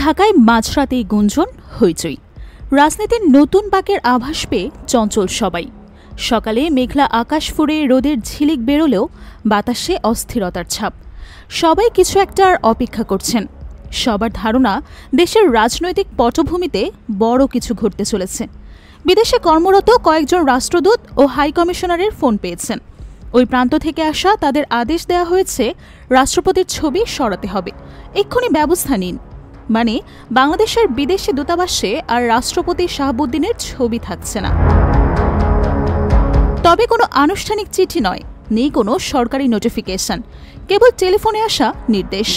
ঢাকায় মাঝরাতেই গুঞ্জন হইচই। রাজনীতির নতুন বাঁকের আভাস পেয়ে চঞ্চল সবাই। সকালে মেঘলা আকাশ ফুঁড়ে রোদের ঝিলিক বেরোলেও বাতাসে অস্থিরতার ছাপ। সবাই কিছু একটার অপেক্ষা করছেন। সবার ধারণা দেশের রাজনৈতিক পটভূমিতে বড় কিছু ঘটতে চলেছে। বিদেশে কর্মরত কয়েকজন রাষ্ট্রদূত ও হাইকমিশনারের ফোন পেয়েছেন। ওই প্রান্ত থেকে আসা তাদের আদেশ দেওয়া হয়েছে রাষ্ট্রপতির ছবি সরাতে হবে, এক্ষুনি ব্যবস্থা নিন। মানে বাংলাদেশের বিদেশি দূতাবাসে আর রাষ্ট্রপতি শাহাবুদ্দিনের ছবি থাকছে না। তবে কোনো আনুষ্ঠানিক চিঠি নয়, নেই কোনো সরকারি নোটিফিকেশন, কেবল টেলিফোনে আসা নির্দেশ।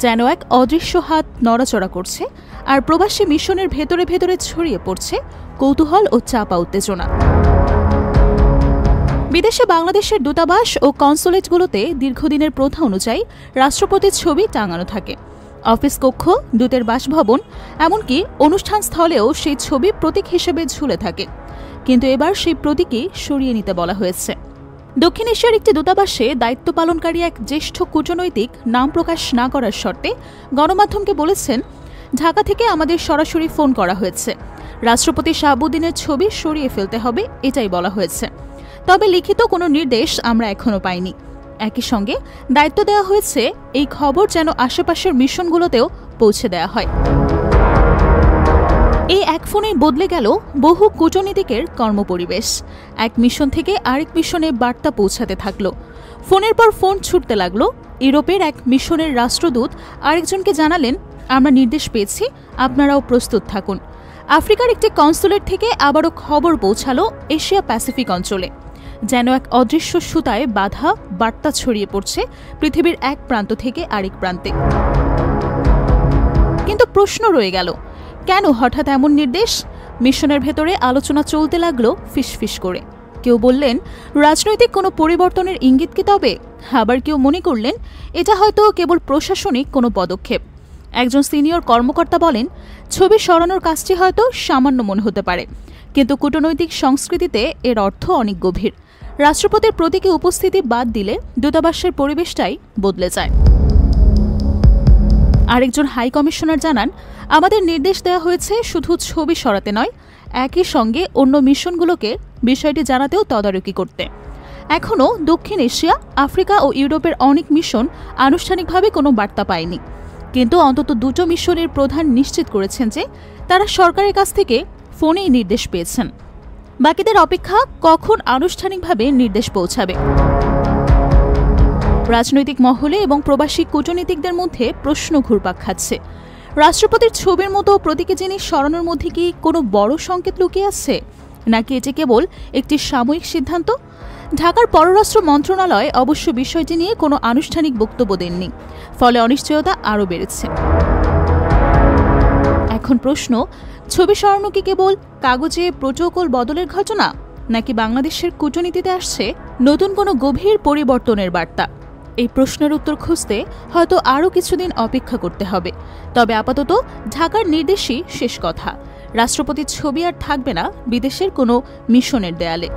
যেন এক অদৃশ্য হাত নড়াচড়া করছে, আর প্রবাসী মিশনের ভেতরে ভেতরে ছড়িয়ে পড়ছে কৌতূহল ও চাপা উত্তেজনা। বিদেশে বাংলাদেশের দূতাবাস ও কনসুলেটগুলোতে দীর্ঘদিনের প্রথা অনুযায়ী রাষ্ট্রপতির ছবি টাঙানো থাকে। অফিস কক্ষ, দূতের বাসভবন, এমনকি অনুষ্ঠান স্থলেও সেই ছবি প্রতীক হিসেবে ঝুলে থাকে। কিন্তু এবার সেই প্রতীকই সরিয়ে নিতে বলা হয়েছে। দক্ষিণ এশিয়ার একটি দূতাবাসে দায়িত্ব পালনকারী এক জ্যেষ্ঠ কূটনৈতিক নাম প্রকাশ না করার শর্তে গণমাধ্যমকে বলেছেন, ঢাকা থেকে আমাদের সরাসরি ফোন করা হয়েছে, রাষ্ট্রপতি শাহাবুদ্দিনের ছবি সরিয়ে ফেলতে হবে, এটাই বলা হয়েছে। তবে লিখিত কোনো নির্দেশ আমরা এখনো পাইনি। একই সঙ্গে দায়িত্ব দেওয়া হয়েছে এই খবর যেন আশেপাশের মিশনগুলোতেও পৌঁছে দেওয়া হয়। এই এক ফোনেই বদলে গেল বহু কূটনীতিকের কর্মপরিবেশ। এক মিশন থেকে আরেক মিশনে বার্তা পৌঁছাতে থাকলো। ফোনের পর ফোন ছুটতে লাগলো। ইউরোপের এক মিশনের রাষ্ট্রদূত আরেকজনকে জানালেন, আমরা নির্দেশ পেয়েছি, আপনারাও প্রস্তুত থাকুন। আফ্রিকার একটি কনসুলেট থেকে আবারও খবর পৌঁছালো এশিয়া প্যাসিফিক অঞ্চলে। যেন এক অদৃশ্য সুতায় বাধা বার্তা ছড়িয়ে পড়ছে পৃথিবীর এক প্রান্ত থেকে আরেক প্রান্তে। কিন্তু প্রশ্ন রয়ে গেল, কেন হঠাৎ এমন নির্দেশ? মিশনের ভেতরে আলোচনা চলতে লাগলো ফিসফিস করে। কেউ বললেন রাজনৈতিক কোনো পরিবর্তনের ইঙ্গিত কি তবে? আবার কেউ মনে করলেন এটা হয়তো কেবল প্রশাসনিক কোনো পদক্ষেপ। একজন সিনিয়র কর্মকর্তা বলেন, ছবি সরানোর কাজটি হয়তো সামান্য মনে হতে পারে, কিন্তু কূটনৈতিক সংস্কৃতিতে এর অর্থ অনেক গভীর। রাষ্ট্রপতির প্রতীকী উপস্থিতি বাদ দিলে দূতাবাসের পরিবেশটাই বদলে যায়। আরেকজন হাই কমিশনার জানান, আমাদের নির্দেশ দেওয়া হয়েছে শুধু ছবি সরাতে নয়, একই সঙ্গে অন্য মিশনগুলোকে বিষয়টি জানাতেও তদারকি করতে। এখনও দক্ষিণ এশিয়া, আফ্রিকা ও ইউরোপের অনেক মিশন আনুষ্ঠানিকভাবে কোনো বার্তা পায়নি, কিন্তু অন্তত দুটো মিশনের প্রধান নিশ্চিত করেছেন যে তারা সরকারের কাছ থেকে ফোনেই নির্দেশ পেয়েছেন। বাকিদের অপেক্ষা কখন আনুষ্ঠানিকভাবে নির্দেশ পৌঁছাবে। রাজনৈতিক মহলে এবং প্রবাসী কূটনীতিকদের মধ্যে প্রশ্ন ঘুরপাক খাচ্ছে, রাষ্ট্রপতির ছবির মতো প্রতীকী জিনিস সরানোর মধ্যে কি কোনো বড় সংকেত লুকিয়ে আছে, নাকি এটি কেবল একটি সাময়িক সিদ্ধান্ত? ঢাকার পররাষ্ট্র মন্ত্রণালয় অবশ্য বিষয়টি নিয়ে কোনো আনুষ্ঠানিক বক্তব্য দেননি, ফলে অনিশ্চয়তা আরও বেড়েছে। এখন প্রশ্ন, ছবি সরানো কি কেবল কাগজে প্রোটোকল বদলের ঘটনা, নাকি বাংলাদেশের কূটনীতিতে আসছে নতুন কোনো গভীর পরিবর্তনের বার্তা? এই প্রশ্নের উত্তর খুঁজতে হয়তো আরও কিছুদিন অপেক্ষা করতে হবে। তবে আপাতত ঢাকার নির্দেশই শেষ কথা। রাষ্ট্রপতির ছবি আর থাকবে না বিদেশের কোনো মিশনের দেয়ালে।